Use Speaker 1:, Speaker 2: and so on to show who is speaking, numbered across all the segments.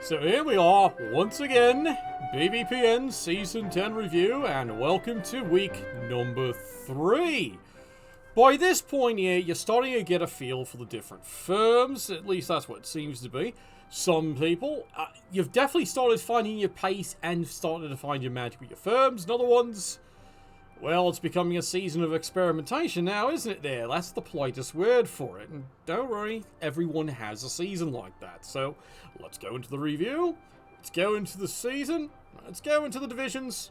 Speaker 1: So here we are, once again, BBPN Season 10 review, and welcome to week number 3. By this point here, you're starting to get a feel for the different firms, at least that's what it seems to be. Some people, you've definitely started finding your pace and started to find your magic with your firms, and other ones, well, it's becoming a season of experimentation now, isn't it there? That's the politest word for it. And don't worry, everyone has a season like that. So, let's go into the review. Let's go into the season. Let's go into the divisions.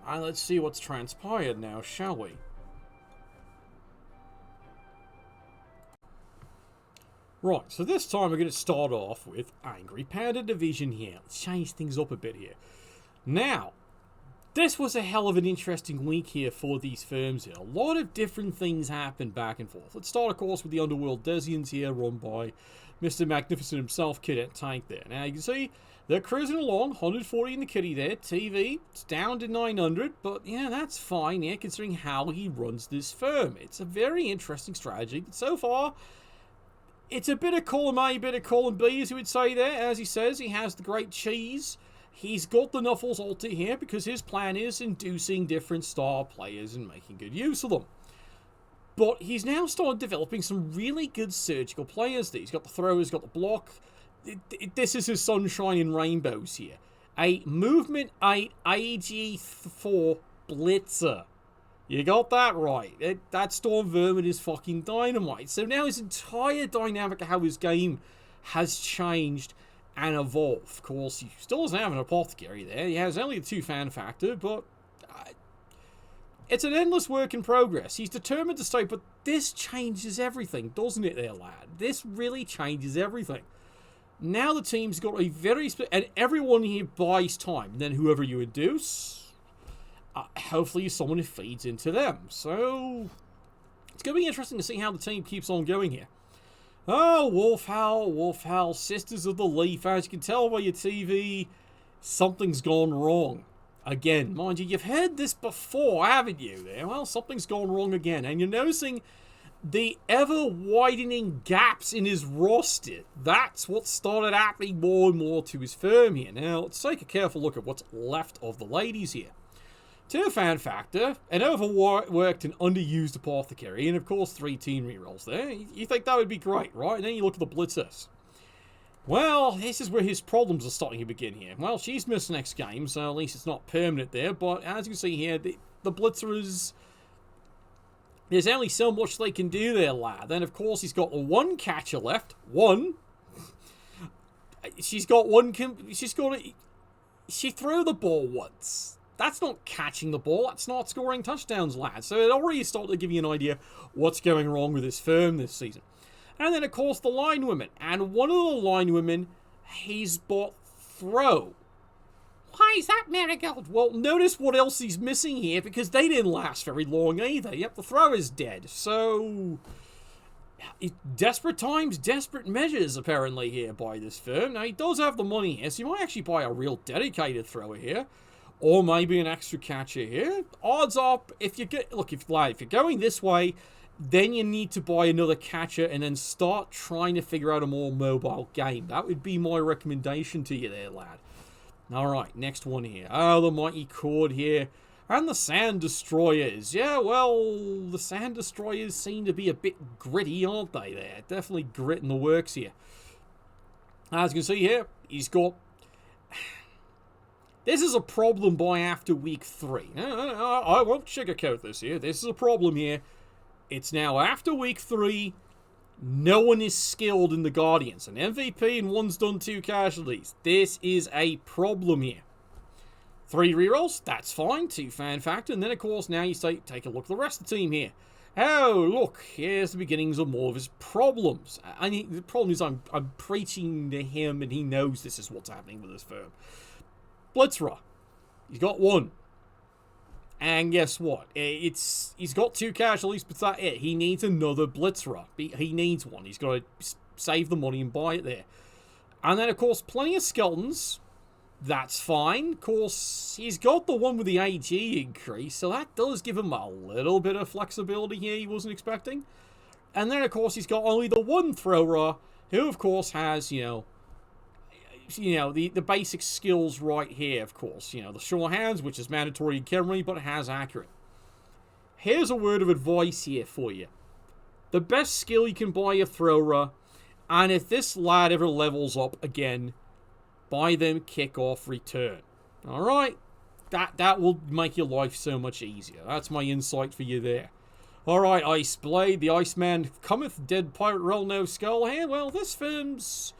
Speaker 1: And let's see what's transpired now, shall we? Right, so this time we're going to start off with Angry Panda Division here. Let's change things up a bit here. Now, this was a hell of an interesting week here for these firms here. A lot of different things happened back and forth. Let's start, of course, with the Underworld Desians here, run by Mr. Magnificent himself, Cadet Tank there. Now, you can see they're cruising along, 140 in the kitty there. TV, it's down to 900, but, yeah, that's fine here, considering how he runs this firm. It's a very interesting strategy. So far, it's a bit of column A, bit of column B, as he would say there. As he says, he has the great cheese. He's got the Knuffles altar here because his plan is inducing different star players and making good use of them. But he's now started developing some really good surgical players there. He's got the thrower, he's got the block. This is his sunshine and rainbows here. A Movement 8 AG4 Blitzer. You got that right. That Storm Vermin is fucking dynamite. So now his entire dynamic of how his game has changed and evolve. Of course, he still doesn't have an apothecary there. He has only a 2-fan factor, but it's an endless work in progress. He's determined to stay, but this changes everything, doesn't it there, lad? This really changes everything. Now the team's got a very... and everyone here buys time. And then whoever you induce, hopefully someone who feeds into them. So, it's going to be interesting to see how the team keeps on going here. Oh, Wolf Howl, Sisters of the Leaf. As you can tell by your TV, something's gone wrong. Again, mind you, you've heard this before, haven't you? There, well, something's gone wrong again. And you're noticing the ever-widening gaps in his roster. That's what started happening more and more to his firm here. Now, let's take a careful look at what's left of the ladies here. 2-fan factor, an overworked and underused apothecary, and of course 3 teen rerolls there. You think that would be great, right? And then you look at the blitzers. Well, this is where his problems are starting to begin here. Well, she's missed next game, so at least it's not permanent there, but as you can see here, the blitzers, there's only so much they can do there, lad. Then, of course, he's got 1 catcher left. 1. She's got 1... She threw the ball once. That's not catching the ball. That's not scoring touchdowns, lad. So it already started to give you an idea what's going wrong with this firm this season. And then, of course, the line women. And one of the line women, he's bought throw. Why is that, Marigold? Well, notice what else he's missing here, because they didn't last very long either. Yep, the throw is dead. So, desperate times, desperate measures, apparently, here by this firm. Now, he does have the money here, so you might actually buy a real dedicated thrower here. Or maybe an extra catcher here. Odds are, if you get... Look, if you're going this way, then you need to buy another catcher and then start trying to figure out a more mobile game. That would be my recommendation to you there, lad. Alright, next one here. Oh, the Mighty Cord here. And the Sand Destroyers. Yeah, well, the Sand Destroyers seem to be a bit gritty, aren't they there? Definitely grit in the works here. As you can see here, he's got... This is a problem by after week 3. I won't sugarcoat this here. This is a problem here. It's now after week 3. No one is skilled in the Guardians. An MVP and one's done 2 casualties. This is a problem here. 3 rerolls, that's fine. 2-fan factor. And then, of course, now you take a look at the rest of the team here. Oh, look, here's the beginnings of more of his problems. The problem is I'm preaching to him and he knows this is what's happening with this firm. Blitzerer. He's got 1. And guess what? He's got 2 casualties, but that's it. He needs another Blitzerer. He needs one. He's got to save the money and buy it there. And then, of course, plenty of skeletons. That's fine. Of course, he's got the one with the AG increase, so that does give him a little bit of flexibility here he wasn't expecting. And then, of course, he's got only the 1 thrower, who, of course, has, you know, you know, the basic skills right here, of course. You know, the sure hands, which is mandatory in Cavalry, but has accurate. Here's a word of advice here for you. The best skill you can buy a thrower, and if this lad ever levels up again, buy them kick-off return. Alright? That will make your life so much easier. That's my insight for you there. Alright, Ice Blade, the Iceman cometh, dead pirate roll no skull here. Well, this firm's...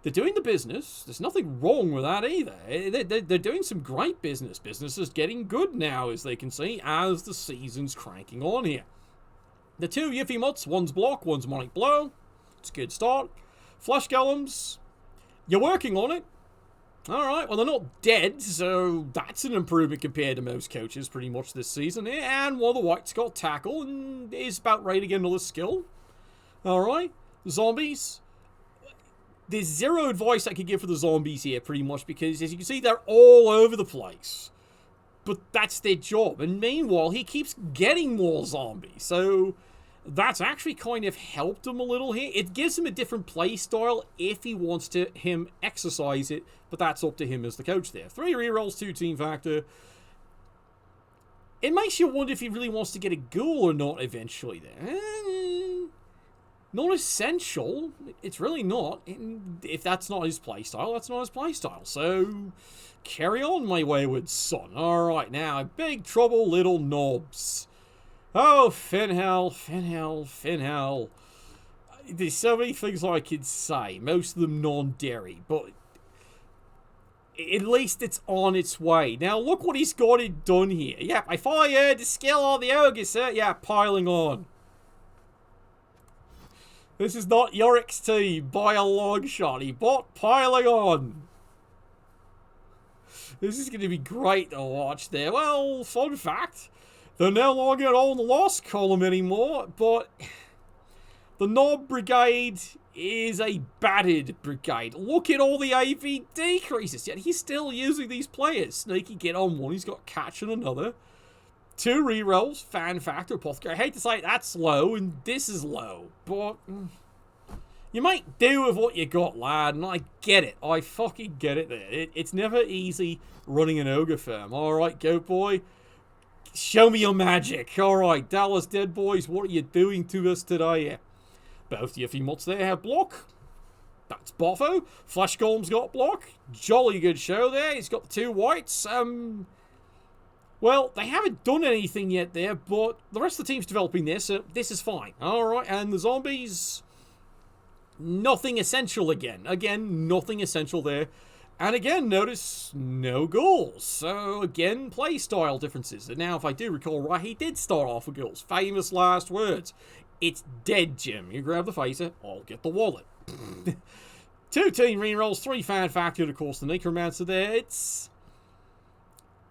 Speaker 1: They're doing the business. There's nothing wrong with that either. They're doing some great business. Business is getting good now, as they can see, as the season's cranking on here. The two Yiffy Mutts, one's block, one's Monic Blow. It's a good start. Flesh Golems, you're working on it. Alright, well, they're not dead, so that's an improvement compared to most coaches pretty much this season. And one of the Whites got tackle and is about ready to get another skill. Alright, zombies. There's zero advice I could give for the zombies here, pretty much, because, as you can see, they're all over the place. But that's their job. And meanwhile, he keeps getting more zombies. So that's actually kind of helped him a little here. It gives him a different play style if he wants to exercise it. But that's up to him as the coach there. 3 rerolls, 2 team factor. It makes you wonder if he really wants to get a ghoul or not eventually there. Not essential. It's really not. If that's not his playstyle, that's not his playstyle. So, carry on, my wayward son. Alright, now, big trouble, little knobs. Oh, Finhell, Finhell, Finhell. There's so many things I could say. Most of them non-dairy, but at least it's on its way. Now, look what he's got it done here. Yep, I fired the skill on the ogre, sir. Yeah, piling on. This is not Yorick's team by a long shot. He bought piling on. This is going to be great to watch there. Well, fun fact, they're no longer on the loss column anymore, but the Knob Brigade is a battered brigade. Look at all the AV decreases, yet he's still using these players. Sneaky get on one, he's got catch on another. 2 rerolls, fan factor, apothecary. I hate to say it, that's low, and this is low, but you might do with what you got, lad, and I get it. I fucking get it there. It's never easy running an ogre firm. Alright, Goat Boy, show me your magic. Alright, Dallas Dead Boys, what are you doing to us today? Both your females there have block. That's Boffo. Flash Golem's got block. Jolly good show there. He's got the 2 whites. Well, they haven't done anything yet there, but the rest of the team's developing this, so this is fine. Alright, and the zombies, nothing essential again. Again, nothing essential there. And again, notice no ghouls. So, again, play style differences. And now, if I do recall right, he did start off with ghouls. Famous last words. It's dead, Jim. You grab the phaser, I'll get the wallet. 2 team rerolls, 3 fan factor, of course, the Necromancer there.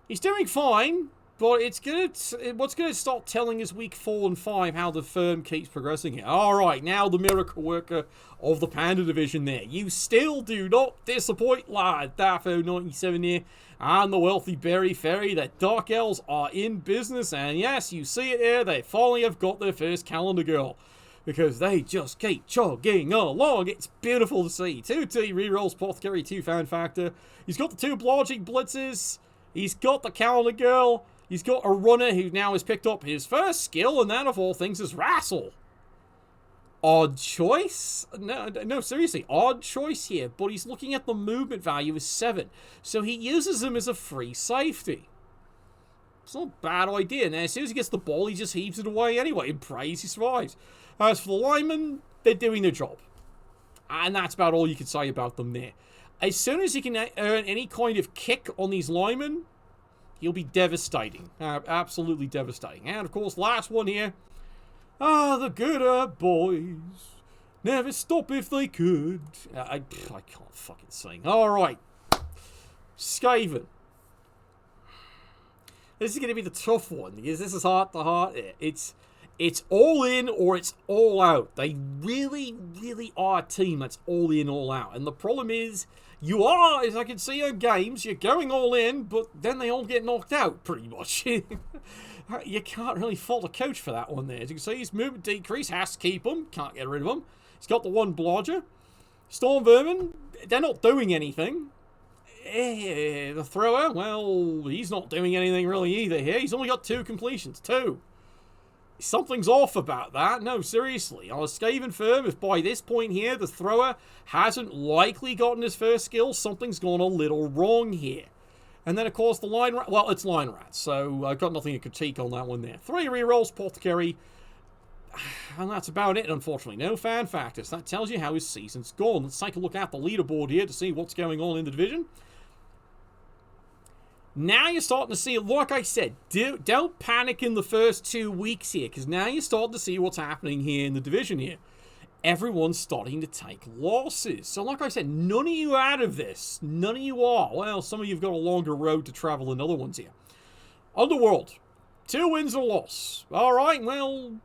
Speaker 1: He's doing fine, but what's going to start telling us week 4 and 5 how the firm keeps progressing here. Alright, now the miracle worker of the Panda Division there. You still do not disappoint, lad. Daffo97 here, and the wealthy Berry Ferry. The Dark Elves are in business, and yes, you see it here, they finally have got their first calendar girl. Because they just keep chugging along. It's beautiful to see. 2 T rerolls, apothecary, 2 fan factor. He's got the 2 blodging blitzes. He's got the calendar girl. He's got a runner who now has picked up his first skill, and that of all things is wrestle. Odd choice? No, seriously, odd choice here. But he's looking at the movement value as 7. So he uses him as a free safety. It's not a bad idea. Now, as soon as he gets the ball, he just heaves it away anyway and prays he survives. As for the linemen, they're doing their job. And that's about all you can say about them there. As soon as he can earn any kind of kick on these linemen, he'll be devastating. Absolutely devastating. And, of course, last one here. The gooder boys never stop if they could. I can't fucking sing. Alright. Skaven. This is going to be the tough one, because this is heart to heart. It's all in or it's all out. They really, really are a team that's all in, all out. And the problem is, you are, as I can see on games, you're going all in, but then they all get knocked out, pretty much. You can't really fault a coach for that one there. As you can see, his movement decrease, has to keep him, can't get rid of him. He's got the 1 blodger. Storm Vermin, they're not doing anything. The thrower, well, he's not doing anything really either here. He's only got 2 completions. 2. Something's off about that. No, seriously. On a Skaven firm, if by this point here the thrower hasn't likely gotten his first skill, something's gone a little wrong here. And then, of course, the line rat. Well, it's line rats, so I've got nothing to critique on that one there. 3 rerolls, Apothecary. And that's about it, unfortunately. No fan factors. That tells you how his season's gone. Let's take a look at the leaderboard here to see what's going on in the division. Now you're starting to see, like I said, don't panic in the first 2 weeks here, because now you're starting to see what's happening here in the division here. Everyone's starting to take losses. So like I said, none of you are out of this. None of you are. Well, some of you have got a longer road to travel than other ones here. Underworld, 2 wins and a loss. All right, well,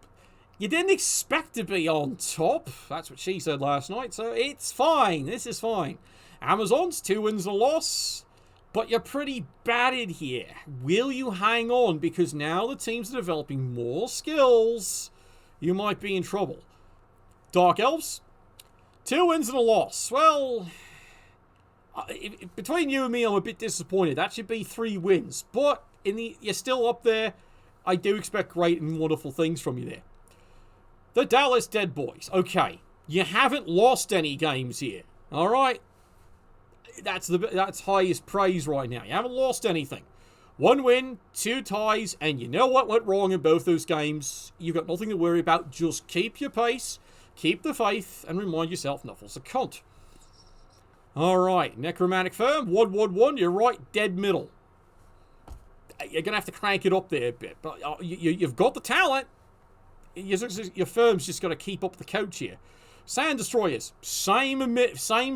Speaker 1: you didn't expect to be on top. That's what she said last night, so it's fine. This is fine. Amazons, 2 wins and a loss. But you're pretty battered here. Will you hang on? Because now the teams are developing more skills. You might be in trouble. Dark Elves, 2 wins and a loss. Well, between you and me, I'm a bit disappointed. That should be 3 wins. But you're still up there. I do expect great and wonderful things from you there. The Dallas Dead Boys. Okay, you haven't lost any games here. All right. That's highest praise right now. You haven't lost anything. 1 win, 2 ties, and you know what went wrong in both those games. You've got nothing to worry about. Just keep your pace, keep the faith, and remind yourself Nuffle's a cunt. Alright, Necromantic Firm, 1-1-1, you're right, dead middle. You're going to have to crank it up there a bit, but you've got the talent. Your firm's just got to keep up the coach here. Sand Destroyers, same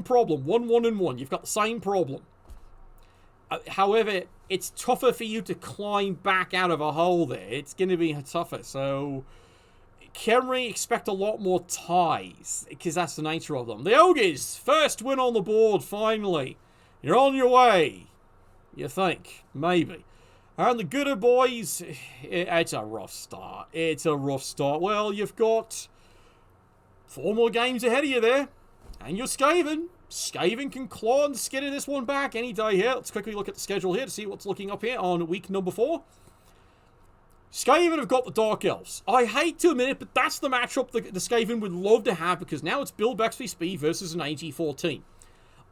Speaker 1: problem. 1-1-1. You've got the same problem. However, it's tougher for you to climb back out of a hole there. It's going to be tougher. So, Khemri, expect a lot more ties, because that's the nature of them. The Ogres, first win on the board, finally. You're on your way. You think. Maybe. And the Gooder Boys, it's a rough start. It's a rough start. Well, you've got 4 more games ahead of you there. And you're Skaven. Skaven can claw and skin this one back any day here. Let's quickly look at the schedule here to see what's looking up here on week number 4. Skaven have got the Dark Elves. I hate to admit it, but that's the matchup the Skaven would love to have, because now it's Bill Bexley speed versus an AG-14.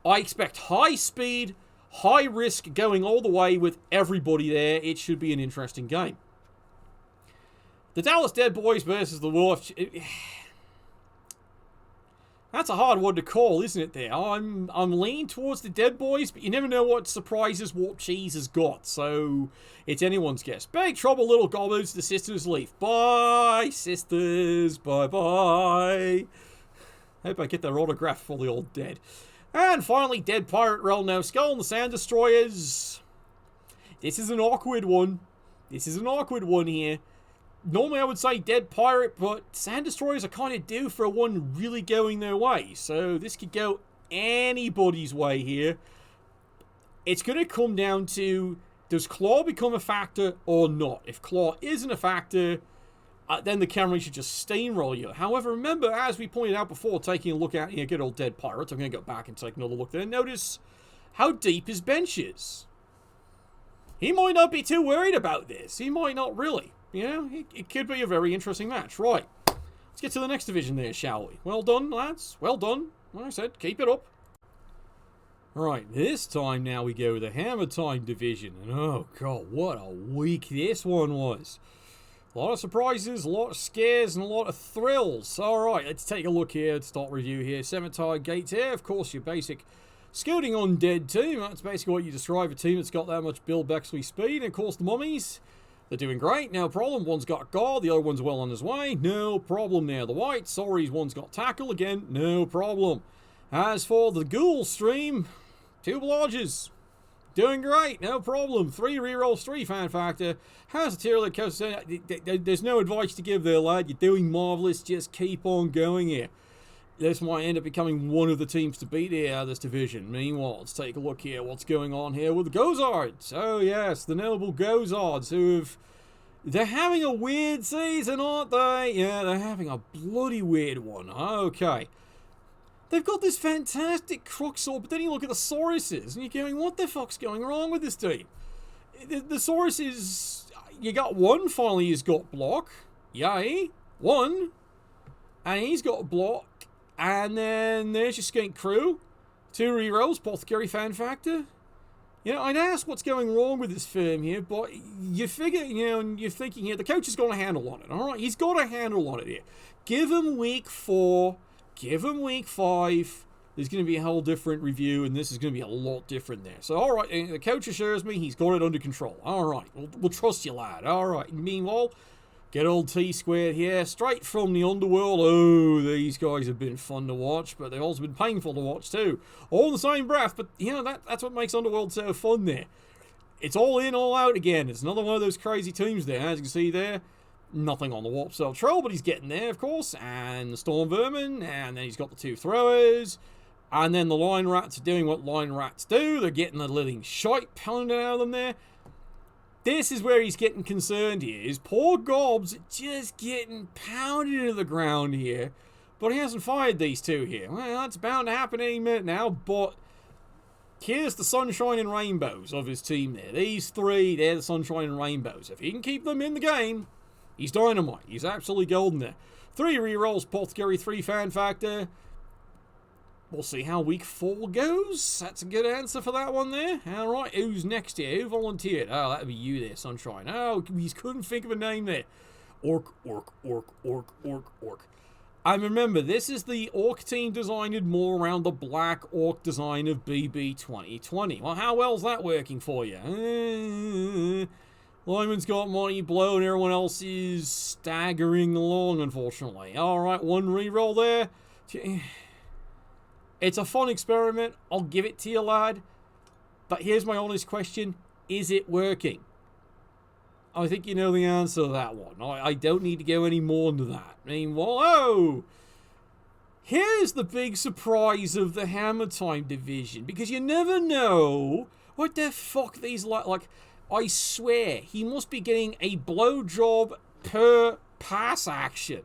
Speaker 1: I expect high speed, high risk going all the way with everybody there. It should be an interesting game. The Dallas Dead Boys versus the Wolf. That's a hard one to call, isn't it there? I'm leaning towards the Dead Boys, but you never know what surprises Warp Cheese has got, so it's anyone's guess. Big Trouble, Little Goblins, the Sisters leave. Bye, sisters. Bye-bye. Hope I get their autograph for the old dead. And finally, Dead Pirate Realm now. Skull and the Sand Destroyers. This is an awkward one. This is an awkward one here. Normally I would say Dead Pirate, but Sand Destroyers are kind of due for one really going their way. So this could go anybody's way here. It's going to come down to, does Claw become a factor or not? If Claw isn't a factor, then the Khemri should just steamroll you. However, remember, as we pointed out before, taking a look at good old Dead Pirate, I'm going to go back and take another look there. Notice how deep his bench is. He might not be too worried about this. He might not really. You know, it could be a very interesting match. Right, let's get to the next division there, shall we? Well done, lads. Well done. Like I said, keep it up. Right, this time now we go with the Hammer Time division. And oh god, what a week this one was. A lot of surprises, a lot of scares, and a lot of thrills. Alright, let's take a look here. Let's start review here. Cemetery Gates here. Of course, your basic scouting undead team. That's basically what you describe a team that's got that much Bill Bexley speed. And of course, the mummies. They're doing great, no problem. One's got guard, the other one's well on his way. No problem there. The white, sorry, one's got tackle again. No problem. As for the ghoul stream, 2 blodges. Doing great, no problem. 3 rerolls, 3 fan factor. How's the tier that comes? There's no advice to give there, lad. You're doing marvellous. Just keep on going here. This might end up becoming one of the teams to beat here out of this division. Meanwhile, let's take a look here. What's going on here with the Gozards? Oh, yes, the noble Gozards they're having a weird season, aren't they? Yeah, they're having a bloody weird one. Okay. They've got this fantastic crook sword, but then you look at the Sauruses, and you're going, what the fuck's going wrong with this team? The Sauruses, you got one finally who's got block. Yay. One. And he's got a block. And then there's your skink crew. 2 rerolls, Apothecary fan factor. You know, I'd ask what's going wrong with this firm here, but you figure, you know, and you're thinking here, the coach has got a handle on it, alright? He's got a handle on it here. Give him week 4, give him week 5. There's going to be a whole different review, and this is going to be a lot different there. So, alright, the coach assures me he's got it under control. Alright, we'll trust you, lad. Alright, meanwhile, get old T-Squared here, straight from the underworld. Oh, these guys have been fun to watch, but they've also been painful to watch too. All in the same breath, but, you know, that's what makes Underworld so fun there. It's all in, all out again. It's another one of those crazy teams there, as you can see there. Nothing on the Warp Cell Troll, but he's getting there, of course. And the Storm Vermin, and then he's got the 2 throwers. And then the Line Rats are doing what Line Rats do. They're getting the living shite pounded out of them there. This is where he's getting concerned here. His poor gobs just getting pounded into the ground here. But he hasn't fired these 2 here. Well, that's bound to happen any minute now, but here's the sunshine and rainbows of his team there. These 3, they're the sunshine and rainbows. If he can keep them in the game, he's dynamite. He's absolutely golden there. 3 rerolls, Apothecary, 3 fan factor. We'll see how week 4 goes. That's a good answer for that one there. Alright, who's next here? Who volunteered? Oh, that'd be you there, Sunshine. Oh, we couldn't think of a name there. Orc. And remember, this is the Orc team designed more around the black Orc design of BB 2020. Well, how well's that working for you? Lyman's got Mighty Blow and everyone else is staggering along, unfortunately. Alright, 1 reroll there. It's a fun experiment. I'll give it to you, lad. But here's my honest question. Is it working? I think you know the answer to that one. I don't need to go any more into that. I mean, whoa! Here's the big surprise of the Hammer Time division. Because you never know what the fuck these like. I swear, he must be getting a blowjob per pass action.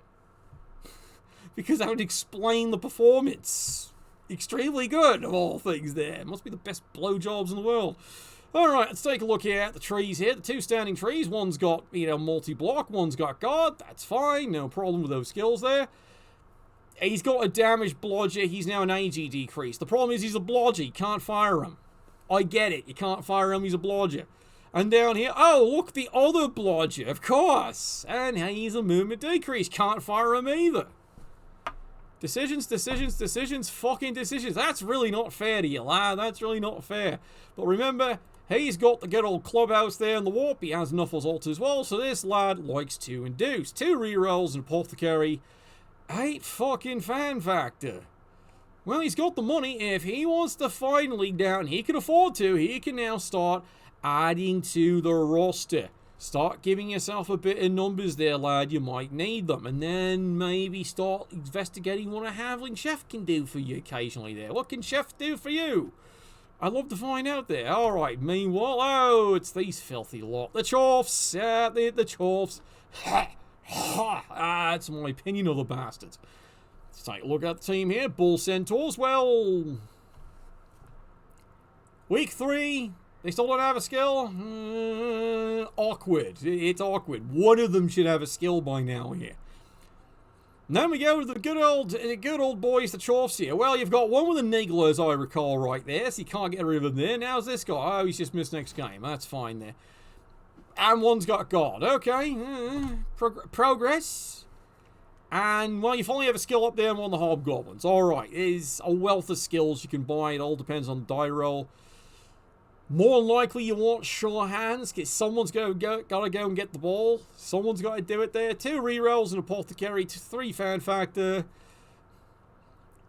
Speaker 1: Because that would explain the performance. Extremely good, of all things there. Must be the best blowjobs in the world. Alright, let's take a look here at the trees here. The 2 standing trees. One's got, you know, multi-block. One's got guard. That's fine. No problem with those skills there. He's got a damaged blodger. He's now an AG decrease. The problem is he's a blodger. You can't fire him. I get it. You can't fire him. He's a blodger. And down here, oh, look, the other blodger, of course. And he's a movement decrease. Can't fire him either. Decisions, fucking decisions. That's really not fair to you, lad. That's really not fair. But remember, he's got the good old clubhouse there in the warp. He has Knuffles ult as well, so this lad likes to induce. 2 rerolls and Apothecary. 8 fucking fan factor. Well, he's got the money. If he wants to finally down, he can afford to. He can now start adding to the roster. Start giving yourself a bit of numbers there, lad. You might need them. And then maybe start investigating what a Havling Chef can do for you occasionally there. What can Chef do for you? I'd love to find out there. Alright, meanwhile, oh, it's these filthy lot. The Chorfs. Yeah, the Chorfs. That's my opinion of the bastards. Let's take a look at the team here. Bull Centaurs. Well, week 3. They still don't have a skill? Awkward. It's awkward. One of them should have a skill by now here. And then we go to the good old boys, the Chorfs here. Well, you've got one with a Niggler, as I recall, right there, so you can't get rid of him there. Now's this guy. Oh, he's just missed next game. That's fine there. And one's got God. Okay. Progress. And, well, you finally have a skill up there on one of the Hobgoblins. Alright. There's a wealth of skills you can buy. It all depends on the die roll. More than likely you want sure hands, because someone's gotta go and get the ball. Someone's got to do it there. 2 rerolls and Apothecary, 3 fan factor.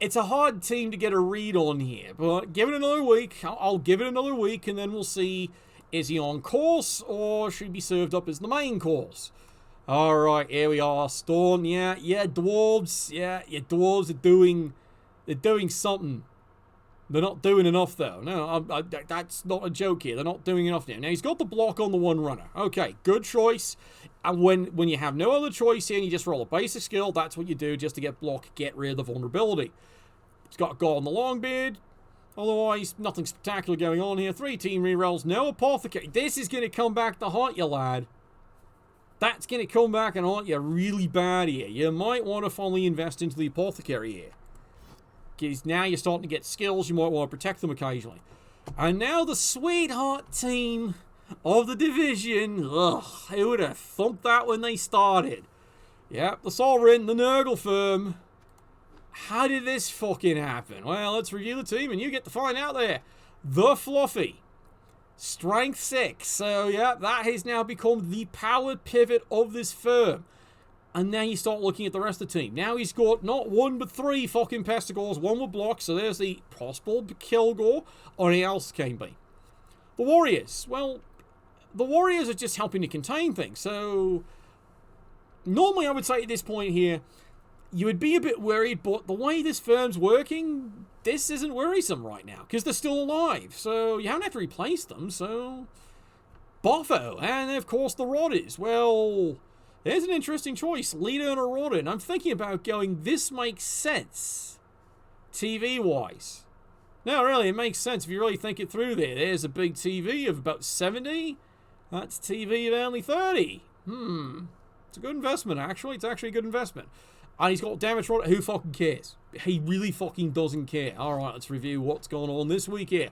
Speaker 1: It's a hard team to get a read on here, but give it another week. I'll give it another week, and then we'll see, is he on course, or should he be served up as the main course? Alright, here we are. Storm, yeah, dwarves. Yeah, your dwarves they're doing something. They're not doing enough, though. No, that's not a joke here. They're not doing enough now. Now, he's got the block on the 1 runner. Okay, good choice. And when you have no other choice here and you just roll a basic skill, that's what you do just to get block, get rid of the vulnerability. It's got God on the Longbeard. Otherwise, nothing spectacular going on here. 3 team rerolls, no Apothecary. This is going to come back to haunt you, lad. That's going to come back and haunt you really bad here. You might want to finally invest into the Apothecary here. Because now you're starting to get skills, you might want to protect them occasionally. And now the sweetheart team of the division. Ugh, who would have thumped that when they started? Yep, the Sovereign, the Nurgle firm. How did this fucking happen? Well, let's review the team and you get to find out there. The Fluffy. Strength 6. So, yeah, that has now become the powered pivot of this firm. And now you start looking at the rest of the team. Now he's got not 1 but 3 fucking Pestigores. 1 with blocks. So there's the possible Kilgore. Or anything else can be. The Warriors. Well, the Warriors are just helping to contain things. So, normally I would say at this point here, you would be a bit worried, but the way this firm's working, this isn't worrisome right now, because they're still alive, so you haven't had to replace them, so... Boffo, and of course the Rodders. Well, there's an interesting choice, leader and a Rodder, and I'm thinking about going, this makes sense, TV-wise. No, really, it makes sense if you really think it through there. There's a big TV of about 70, that's TV of only 30. It's a good investment, actually. It's actually a good investment. And he's got damage Rodder. Who fucking cares? He really fucking doesn't care. Alright, let's review what's going on this week here.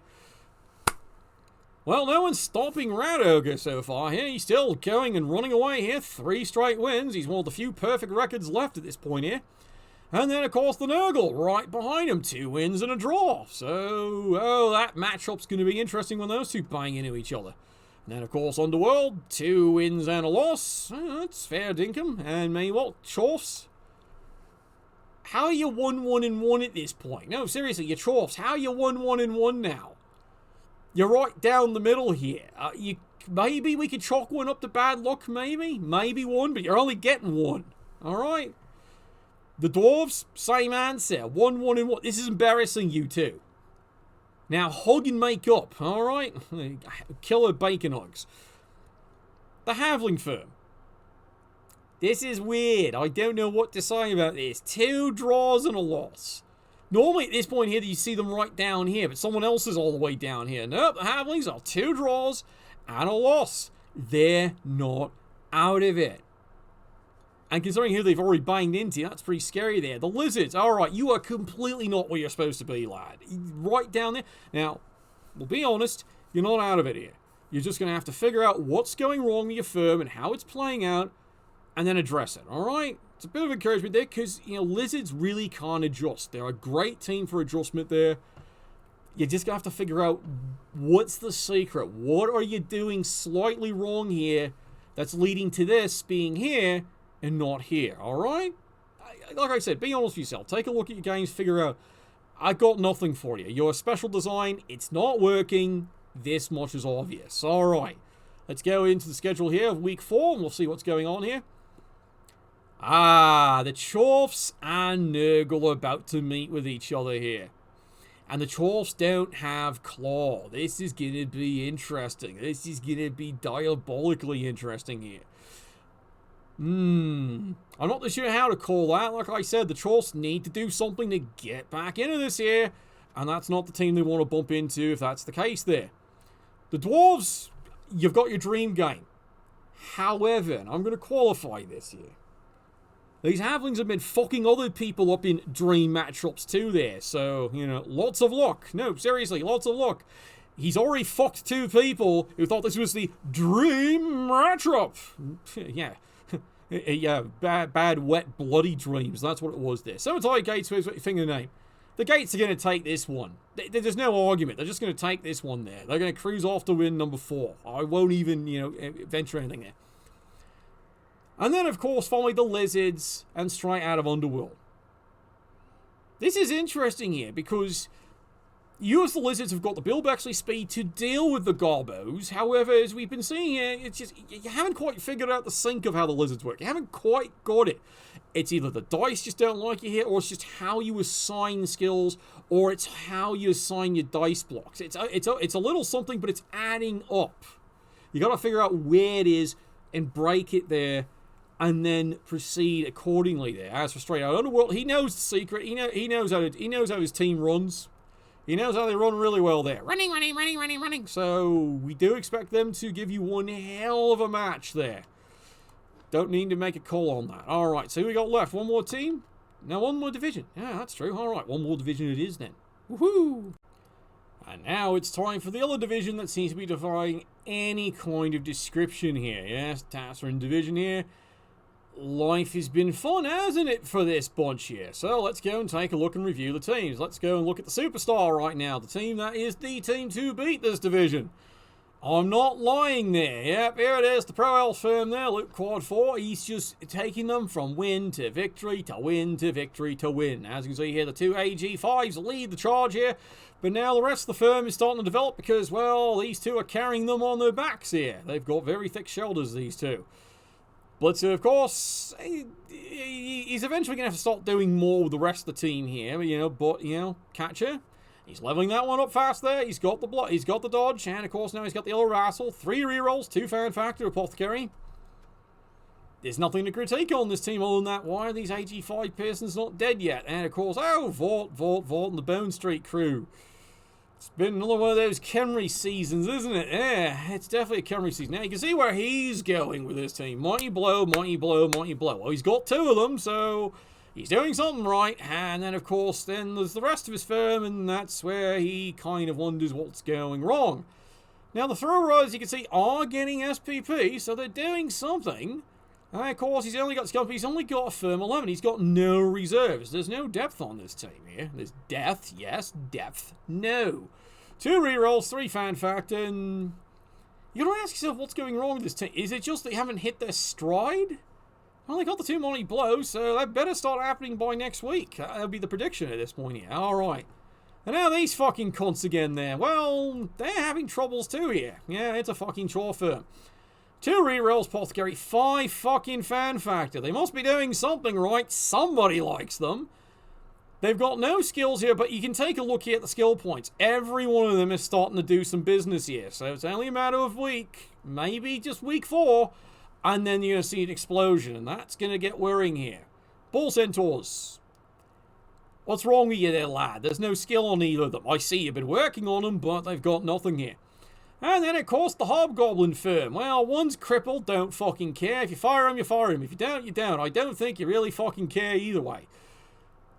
Speaker 1: Well, no one's stopping Rat Ogre so far here. He's still going and running away here. 3 straight wins. He's one of the few perfect records left at this point here. And then, of course, the Nurgle right behind him. 2 wins and a draw. So, oh, that matchup's going to be interesting when those two bang into each other. And then, of course, Underworld. 2 wins and a loss. That's fair dinkum. And maybe what? Chorfs. How are you 1-1-1 at this point? No, seriously, you're Chorfs. How are you 1-1-1 now? You're right down the middle here. Maybe we could chalk one up to bad luck, maybe? Maybe 1, but you're only getting 1. Alright? The Dwarves, same answer. 1-1-1. This is embarrassing, you two. Now, hug and make up, alright? Killer bacon hugs. The Halfling firm. This is weird. I don't know what to say about this. 2 draws and a loss. Normally at this point here, you see them right down here, but someone else is all the way down here. Nope, the Halflings are 2 draws and a loss. They're not out of it. And considering who they've already banged into, that's pretty scary there. The Lizards, alright, you are completely not where you're supposed to be, lad. Right down there. Now, we'll be honest, you're not out of it here. You're just going to have to figure out what's going wrong with your firm and how it's playing out, and then address it, alright? It's a bit of encouragement there, because, you know, Lizards really can't adjust. They're a great team for adjustment there. You're just going to have to figure out what's the secret. What are you doing slightly wrong here that's leading to this being here and not here, alright? Like I said, be honest with yourself. Take a look at your games, figure out, I've got nothing for you. You're a special design, it's not working, this much is obvious. Alright, let's go into the schedule here of week 4, and we'll see what's going on here. The Chorfs and Nurgle are about to meet with each other here. And the Chorfs don't have Claw. This is going to be interesting. This is going to be diabolically interesting here. I'm not too sure how to call that. Like I said, the Chorfs need to do something to get back into this here. And that's not the team they want to bump into if that's the case there. The Dwarves, you've got your dream game. However, and I'm going to qualify this here. These Halflings have been fucking other people up in dream matchups too there. So, you know, lots of luck. No, seriously, lots of luck. He's already fucked 2 people who thought this was the dream matchup. Yeah. Yeah, bad, wet, bloody dreams. That's what it was there. Cemetery Gates, where's your finger name? The Gates are going to take this one. There's no argument. They're just going to take this one there. They're going to cruise off to win number 4. I won't even, you know, venture anything there. And then, of course, finally the Lizards and straight out of Underworld. This is interesting here because you as the Lizards have got the Bill Bexley speed to deal with the Garbos. However, as we've been seeing here, it's just, you haven't quite figured out the sync of how the Lizards work. You haven't quite got it. It's either the dice just don't like you here, or it's just how you assign skills, or it's how you assign your dice blocks. It's a little something, but it's adding up. You got to figure out where it is and break it there. and then proceed accordingly there. As for Straight Out Underworld, he knows the secret. He knows how his team runs. He knows how they run really well there. Running. So we do expect them to give you one hell of a match there. Don't need to make a call on that. All right, so who we got left? One more team? No, one more division. Yeah, that's true. All right, one more division it is then. Woohoo! And now it's time for the other division that seems to be defying any kind of description here. Yes, Tasserin division here. Life has been fun, hasn't it, for this bunch here? So let's go and take a look and review the teams. Let's go and look at the superstar right now. The team that is the team to beat this division. I'm not lying there. Yep, here it is. The Pro Elf firm there, Luke Quad 4. He's just taking them from win to victory to win to victory to win. As you can see here, the two AG5s lead the charge here. But now the rest of the firm is starting to develop because, well, these two are carrying them on their backs here. They've got very thick shoulders, these two. Blitzer, of course, he's eventually going to have to start doing more with the rest of the team here. But, Catcher, he's leveling that one up fast there. He's got the dodge, and of course now he's got the yellow wrestle. 3 rerolls, 2 fan factor, Apothecary. There's nothing to critique on this team other than that. Why are these AG5 Pearsons not dead yet? And of course, Vought, and the Bone Street crew. It's been another one of those Kemry seasons, isn't it? Yeah, it's definitely a Kemry season. Now, you can see where he's going with this team. Mighty Blow. Well, he's got 2 of them, so he's doing something right. And then, of course, then there's the rest of his firm, and that's where he kind of wonders what's going wrong. Now, the Throwers, you can see, are getting SPP, so they're doing something. And, of course, he's only got Scum, he's only got a firm 11. He's got no reserves. There's no depth on this team here. There's depth, yes. Depth, no. 2 rerolls, 3 fan factor, and you gotta ask yourself what's going wrong with this team. Is it just they haven't hit their stride? Well, they got the 2 money blows, so that better start happening by next week. That'll be the prediction at this point here. Alright. And now these fucking cunts again there. Well, they're having troubles too here. Yeah, it's a fucking chore firm. 2 rerolls, Apothecary, 5 fucking fan factor. They must be doing something right. Somebody likes them. They've got no skills here, but you can take a look here at the skill points. Every one of them is starting to do some business here. So it's only a matter of week, maybe just week 4, and then you're going to see an explosion, and that's going to get worrying here. Bull Centaurs. What's wrong with you there, lad? There's no skill on either of them. I see you've been working on them, but they've got nothing here. And then, of course, the Hobgoblin firm. Well, one's crippled, don't fucking care. If you fire him, you fire him. If you don't, you don't. I don't think you really fucking care either way.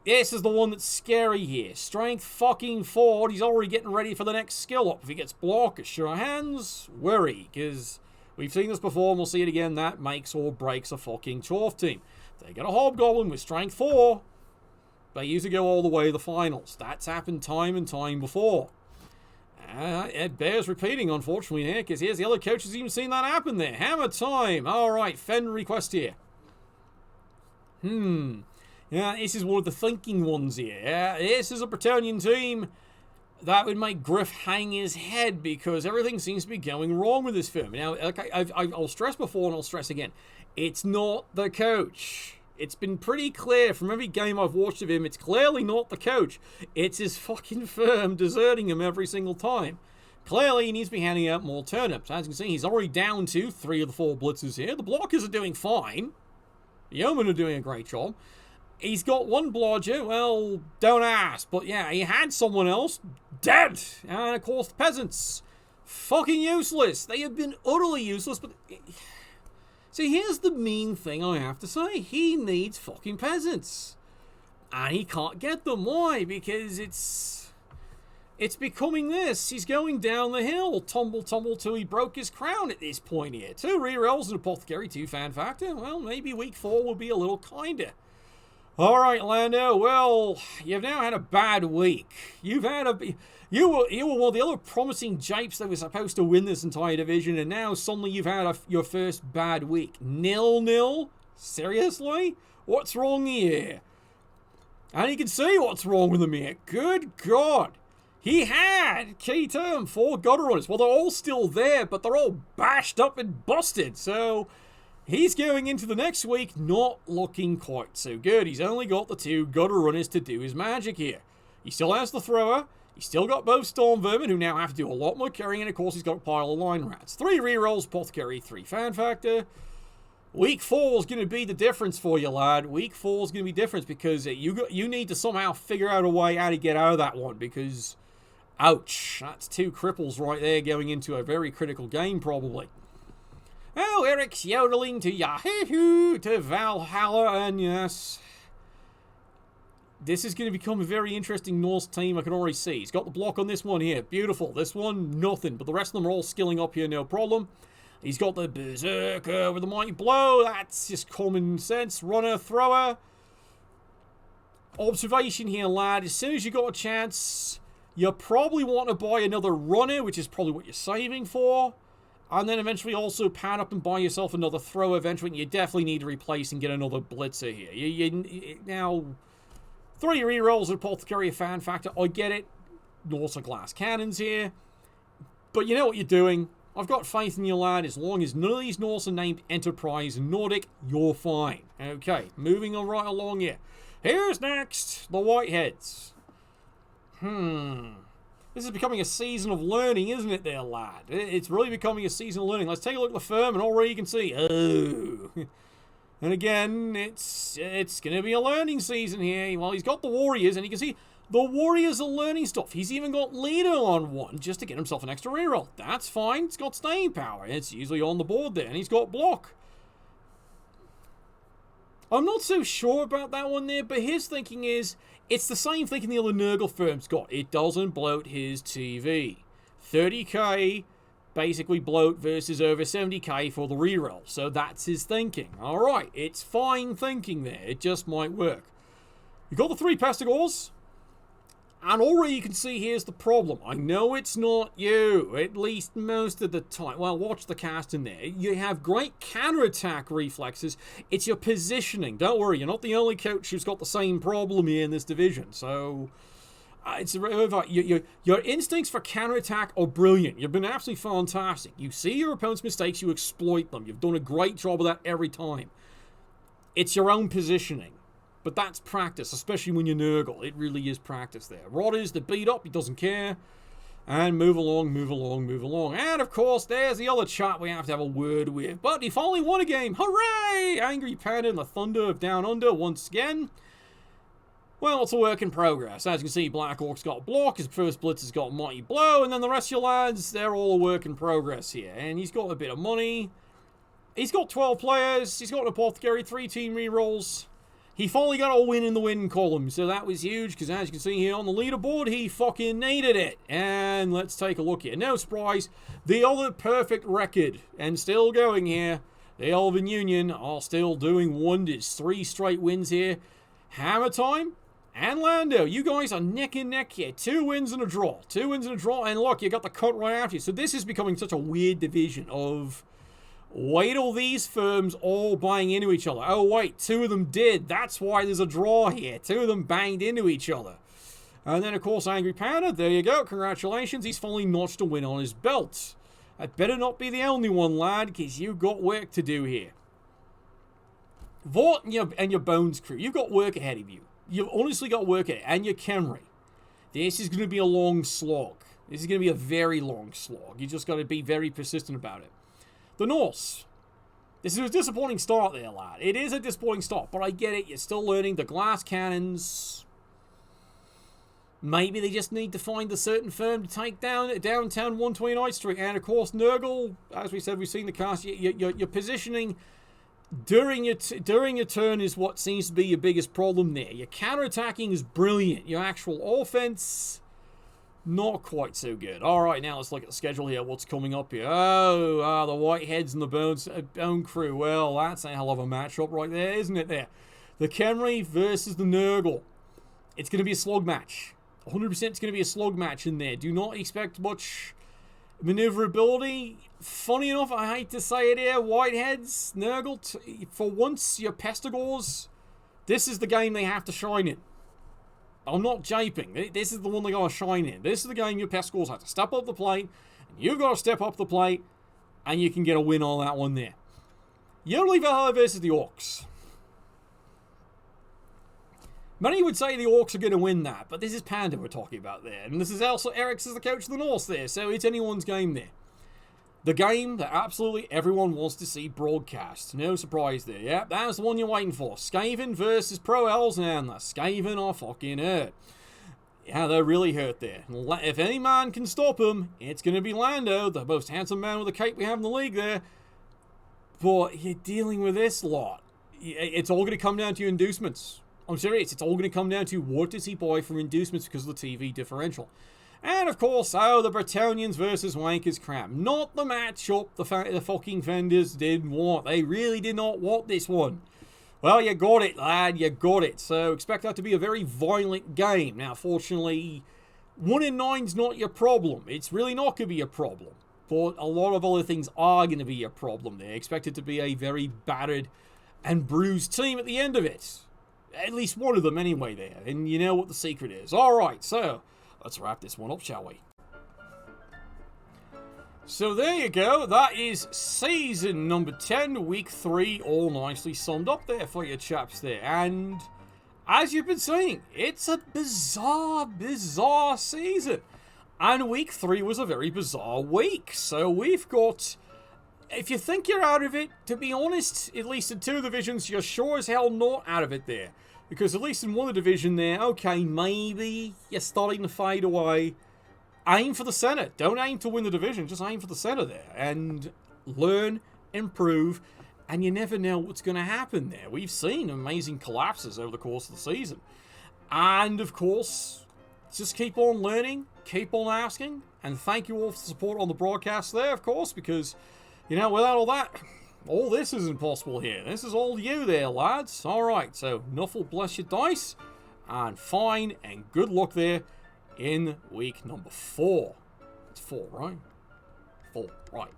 Speaker 1: This is the one that's scary here. Strength fucking 4. He's already getting ready for the next skill up. If he gets block, sure hands, worry. Because we've seen this before and we'll see it again. That makes or breaks a fucking Chorf team. They get a Hobgoblin with Strength 4. They usually go all the way to the finals. That's happened time and time before. It bears repeating, unfortunately, here, because here's the other coach who's even seen that happen there. Hammer time. Alright, Fen request here. Yeah, this is one of the thinking ones here. Yeah, this is a Bretonian team that would make Griff hang his head because everything seems to be going wrong with this firm. Now, okay, I'll stress before and I'll stress again. It's not the coach. It's been pretty clear from every game I've watched of him, it's clearly not the coach. It's his fucking firm deserting him every single time. Clearly, he needs to be handing out more turnips. As you can see, he's already down to 3 of the 4 blitzers here. The blockers are doing fine. The yeomen are doing a great job. He's got 1 blodger. Well, don't ask. But yeah, he had someone else dead. And of course, the peasants. Fucking useless. They have been utterly useless, but... See, here's the mean thing I have to say. He needs fucking peasants. And he can't get them. Why? Because it's becoming this. He's going down the hill. Tumble till he broke his crown at this point here. 2 rerolls and Apothecary, 2 fan factor. Well, maybe week 4 will be a little kinder. Alright, Lando. Well, you've now had a bad week. You were one of the other promising japes that was supposed to win this entire division, and now suddenly you've had your first bad week. 0-0? Seriously? What's wrong here? And you can see what's wrong with him here. Good God. He had key term 4 gutter runners. Well, they're all still there, but they're all bashed up and busted. So he's going into the next week not looking quite so good. He's only got the 2 gutter runners to do his magic here. He still has the thrower. He's still got both Storm Vermin, who now have to do a lot more carrying, and of course he's got a pile of Line Rats. 3 rerolls, Apothecary, 3 fan factor. Week 4 is going to be the difference for you, lad. Week 4 is going to be different because you need to somehow figure out a way how to get out of that one because, ouch, that's 2 cripples right there going into a very critical game probably. Oh, Eric's yodeling to Yahoo to Valhalla, and yes, this is going to become a very interesting Norse team, I can already see. He's got the block on this one here, beautiful. This one, nothing, but the rest of them are all skilling up here, no problem. He's got the Berserker with the Mighty Blow. That's just common sense. Runner, thrower. Observation here, lad. As soon as you got a chance, you probably want to buy another runner, which is probably what you're saving for. And then eventually also pad up and buy yourself another thrower eventually. You definitely need to replace and get another blitzer here. Now, 3 rerolls at Apothecary fan factor. I get it. Norse are glass cannons here. But you know what you're doing. I've got faith in you, lad. As long as none of these Norse are named Enterprise and Nordic, you're fine. Okay, moving on right along here. Here's next, the Whiteheads. This is becoming a season of learning, isn't it there, lad? It's really becoming a season of learning. Let's take a look at the firm, and already you can see, oh. And again, it's going to be a learning season here. Well, he's got the Warriors, and you can see the Warriors are learning stuff. He's even got Leader on one just to get himself an extra reroll. That's fine. It's got staying power. It's usually on the board there. And he's got block. I'm not so sure about that one there, but his thinking is it's the same thinking the other Nurgle firm's got. It doesn't bloat his TV. 30k basically bloat versus over 70k for the reroll. So that's his thinking. All right. It's fine thinking there. It just might work. You've got the 3 Pestigors. And already you can see here's the problem. I know it's not you, at least most of the time. Well, watch the cast in there. You have great counterattack reflexes. It's your positioning. Don't worry, you're not the only coach who's got the same problem here in this division. So, your instincts for counterattack are brilliant. You've been absolutely fantastic. You see your opponent's mistakes, you exploit them. You've done a great job of that every time. It's your own positioning. But that's practice, especially when you Nurgle. It really is practice there. Rod is the beat up. He doesn't care. And move along, move along, move along. And, of course, there's the other chap we have to have a word with. But he finally won a game. Hooray! Angry Panda and the Thunder of Down Under once again. Well, it's a work in progress. As you can see, Black Orc's got block. His first blitz has got Mighty Blow. And then the rest of your lads, they're all a work in progress here. And he's got a bit of money. He's got 12 players. He's got an Apothecary, 3 team rerolls. He finally got a win in the win column, so that was huge, because as you can see here on the leaderboard, he fucking needed it. And let's take a look here. No surprise, the other perfect record, and still going here, the Elven Union are still doing wonders. 3 straight wins here. Hammer Time and Lando, you guys are neck and neck here. 2 wins and a draw. 2 wins and a draw, and look, you got the cut right after you. So this is becoming such a weird division of... Wait till these firms all bang into each other. Oh, wait, 2 of them did. That's why there's a draw here. 2 of them banged into each other. And then, of course, Angry Panda. There you go. Congratulations. He's finally notched a win on his belt. That better not be the only one, lad, because you've got work to do here. Vought and your Bones crew, you've got work ahead of you. You've honestly got work ahead. And your Kenry. This is going to be a long slog. This is going to be a very long slog. You just got to be very persistent about it. The Norse. This is a disappointing start there, lad. It is a disappointing start, but I get it. You're still learning the glass cannons. Maybe they just need to find a certain firm to take down at downtown 129th Street. And, of course, Nurgle, as we said, we've seen the cast. Your positioning during your turn is what seems to be your biggest problem there. Your counterattacking is brilliant. Your actual offense... not quite so good. All right, now let's look at the schedule here. What's coming up here? Oh, the Whiteheads and the Bone Crew. Well, that's a hell of a matchup right there, isn't it there? The Kenry versus the Nurgle. It's going to be a slog match. 100% it's going to be a slog match in there. Do not expect much maneuverability. Funny enough, I hate to say it here, Whiteheads, Nurgle, for once, your Pestigors, this is the game they have to shine in. I'm not japing. This is the one they got to shine in. This is the game your Pestigors have to step up the plate. And you've got to step up the plate. And you can get a win on that one there. Yodely Valhalla versus the Orcs. Many would say the Orcs are going to win that. But this is Panda we're talking about there. And this is also Eric's is the coach of the North there. So it's anyone's game there. The game that absolutely everyone wants to see broadcast. No surprise there, yeah? That was the one you're waiting for. Skaven versus Pro Elves, and the Skaven are fucking hurt. Yeah, they're really hurt there. If any man can stop them, it's going to be Lando, the most handsome man with a cape we have in the league there. But you're dealing with this lot. It's all going to come down to inducements. I'm serious, it's all going to come down to what does he buy for inducements because of the TV differential. And of course, the Bretonians versus Wankers crap. Not the matchup the fucking vendors did want. They really did not want this one. Well, you got it, lad, you got it. So expect that to be a very violent game. Now, fortunately, 1 in 9's not your problem. It's really not going to be a problem. But a lot of other things are going to be a problem there. Expect it to be a very battered and bruised team at the end of it. At least one of them anyway there. And you know what the secret is. Alright, so let's wrap this one up, shall we? So there you go. That is season number 10, week 3, all nicely summed up there for you chaps there. And as you've been saying, it's a bizarre season. And week 3 was a very bizarre week. So we've got, if you think you're out of it, to be honest, at least in 2 divisions, you're sure as hell not out of it there. Because at least in one division there, okay, maybe you're starting to fade away. Aim for the center. Don't aim to win the division. Just aim for the center there. And learn, improve, and you never know what's going to happen there. We've seen amazing collapses over the course of the season. And, of course, just keep on learning, keep on asking, and thank you all for the support on the broadcast there, of course, because, you know, without all that, all this isn't possible here. This is all you there, lads. Alright, so Nuffle, bless your dice, and fine, and good luck there in week number 4. It's 4, right? 4, right.